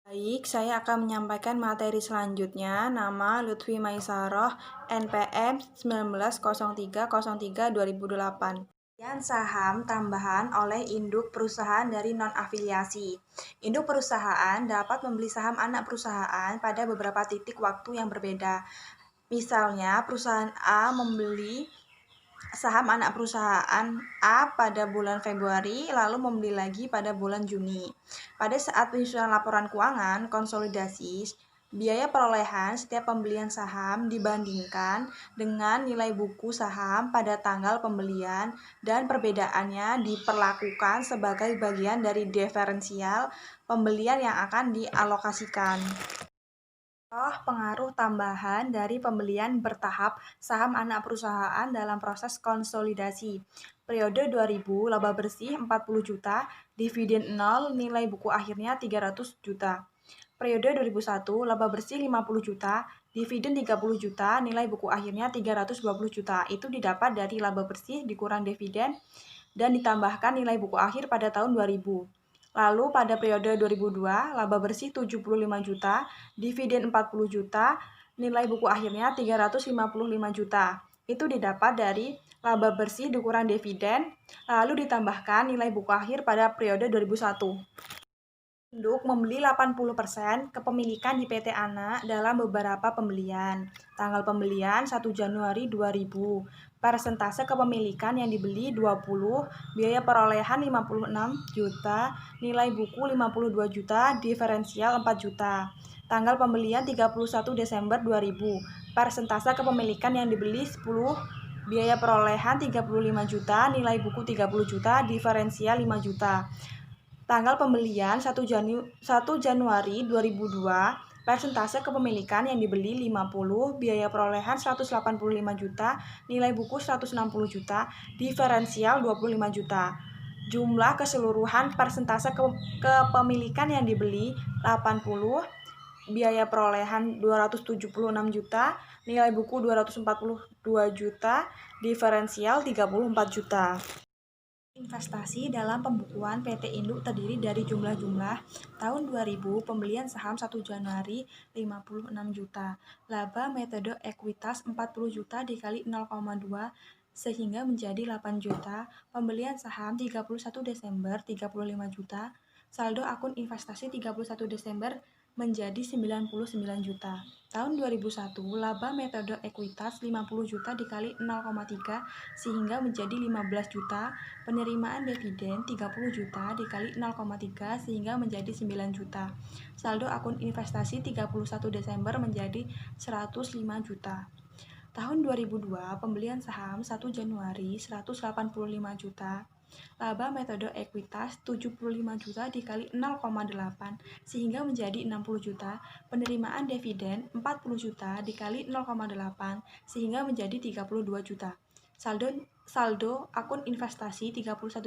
Baik, saya akan menyampaikan materi selanjutnya. Nama Lutfi Maisaroh, NPM 190303-2008. Pembelian saham tambahan oleh induk perusahaan dari non-afiliasi. Induk perusahaan dapat membeli saham anak perusahaan pada beberapa titik waktu yang berbeda. Misalnya, perusahaan A membeli saham anak perusahaan A pada bulan Februari, lalu membeli lagi pada bulan Juni. Pada saat penyusunan laporan keuangan konsolidasi, biaya perolehan setiap pembelian saham dibandingkan dengan nilai buku saham pada tanggal pembelian dan perbedaannya diperlakukan sebagai bagian dari diferensial pembelian yang akan dialokasikan. Pengaruh tambahan dari pembelian bertahap saham anak perusahaan dalam proses konsolidasi. Periode 2000 laba bersih 40 juta, dividen 0, nilai buku akhirnya 300 juta. Periode 2001 laba bersih 50 juta, dividen 30 juta, nilai buku akhirnya 320 juta. Itu didapat dari laba bersih dikurang dividen dan ditambahkan nilai buku akhir pada tahun 2000. Lalu pada periode 2002, laba bersih 75 juta, dividen 40 juta, nilai buku akhirnya 355 juta. Itu didapat dari laba bersih dikurang dividen, lalu ditambahkan nilai buku akhir pada periode 2001. Induk membeli 80% kepemilikan di PT Anak dalam beberapa pembelian. Tanggal pembelian 1 Januari 2000. Persentase kepemilikan yang dibeli 20, biaya perolehan 56 juta, nilai buku 52 juta, diferensial 4 juta. Tanggal pembelian 31 Desember 2000. Persentase kepemilikan yang dibeli 10, biaya perolehan 35 juta, nilai buku 30 juta, diferensial 5 juta. Tanggal pembelian 1 Januari 2002, persentase kepemilikan yang dibeli 50, biaya perolehan 185 juta, nilai buku 160 juta, diferensial 25 juta. Jumlah keseluruhan persentase kepemilikan yang dibeli 80, biaya perolehan 276 juta, nilai buku 242 juta, diferensial 34 juta. Investasi dalam pembukuan PT Induk terdiri dari jumlah-jumlah. Tahun 2000, pembelian saham 1 Januari 56 juta. Laba metode ekuitas 40 juta dikali 0,2 sehingga menjadi 8 juta. Pembelian saham 31 Desember 35 juta. Saldo akun investasi 31 Desember menjadi 99 juta. Tahun 2001, laba metode ekuitas 50 juta dikali 0,3 sehingga menjadi 15 juta. Penerimaan dividen 30 juta dikali 0,3 sehingga menjadi 9 juta. Saldo akun investasi 31 Desember menjadi 105 juta. Tahun 2002, pembelian saham 1 Januari 185 juta. Laba metode ekuitas 75 juta dikali 0,8 sehingga menjadi 60 juta. Penerimaan dividen 40 juta dikali 0,8 sehingga menjadi 32 juta. Saldo akun investasi 31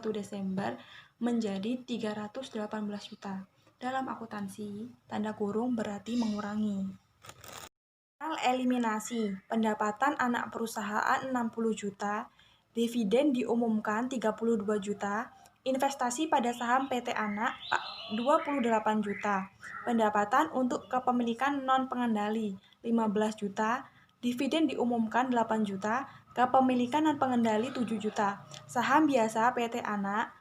Desember menjadi 318 juta. Dalam akuntansi, tanda kurung berarti mengurangi. Eliminasi, pendapatan anak perusahaan 60 juta, dividen diumumkan 32 juta, investasi pada saham PT Anak 28 juta, pendapatan untuk kepemilikan non-pengendali 15 juta, dividen diumumkan 8 juta, kepemilikan non-pengendali 7 juta, saham biasa PT Anak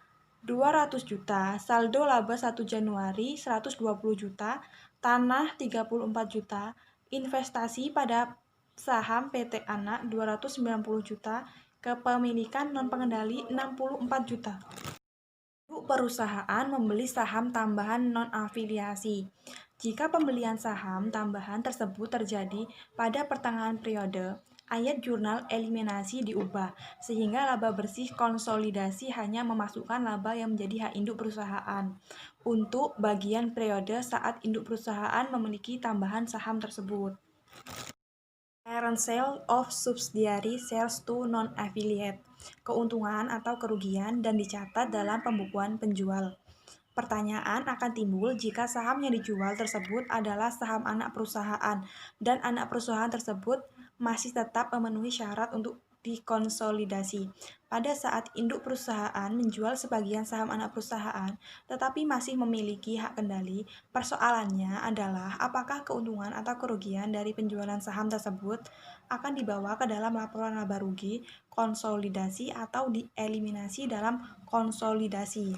200 juta, saldo laba 1 Januari 120 juta, tanah 34 juta, investasi pada saham PT Anak 290 juta, kepemilikan non-pengendali 64 juta. Perusahaan membeli saham tambahan non-afiliasi. Jika pembelian saham tambahan tersebut terjadi pada pertengahan periode, ayat jurnal eliminasi diubah, sehingga laba bersih konsolidasi hanya memasukkan laba yang menjadi hak induk perusahaan untuk bagian periode saat induk perusahaan memiliki tambahan saham tersebut. Parent sale of subsidiary shares to non-affiliate, keuntungan atau kerugian dan dicatat dalam pembukuan penjual. Pertanyaan akan timbul jika saham yang dijual tersebut adalah saham anak perusahaan dan anak perusahaan tersebut masih tetap memenuhi syarat untuk dikonsolidasi. Pada saat induk perusahaan menjual sebagian saham anak perusahaan, tetapi masih memiliki hak kendali, persoalannya adalah apakah keuntungan atau kerugian dari penjualan saham tersebut akan dibawa ke dalam laporan laba rugi, konsolidasi, atau dieliminasi dalam konsolidasi.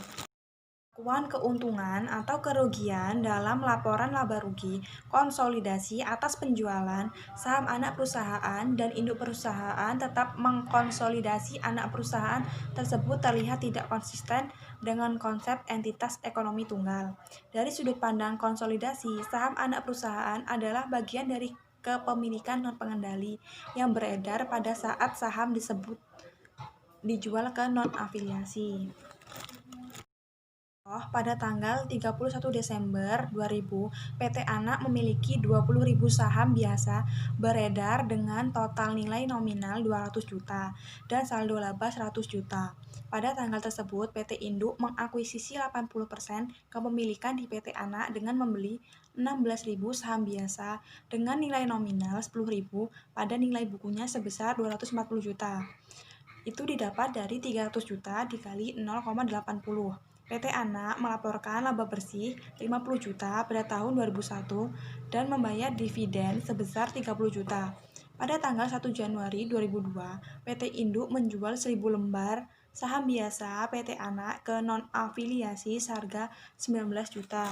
Pengakuan keuntungan atau kerugian dalam laporan laba rugi konsolidasi atas penjualan saham anak perusahaan dan induk perusahaan tetap mengkonsolidasi anak perusahaan tersebut terlihat tidak konsisten dengan konsep entitas ekonomi tunggal. Dari sudut pandang konsolidasi, saham anak perusahaan adalah bagian dari kepemilikan non-pengendali yang beredar pada saat saham disebut dijual ke non-afiliasi. Pada tanggal 31 Desember 2000, PT Anak memiliki 20.000 saham biasa beredar dengan total nilai nominal 200 juta dan saldo laba 100 juta. Pada tanggal tersebut, PT Induk mengakuisisi 80% kepemilikan di PT Anak dengan membeli 16.000 saham biasa dengan nilai nominal 10.000 pada nilai bukunya sebesar 240 juta. Itu didapat dari 300 juta dikali 0,80. PT Anak melaporkan laba bersih 50 juta pada tahun 2001 dan membayar dividen sebesar 30 juta. Pada tanggal 1 Januari 2002, PT Induk menjual 1.000 lembar saham biasa PT Anak ke non-afiliasi seharga 19 juta.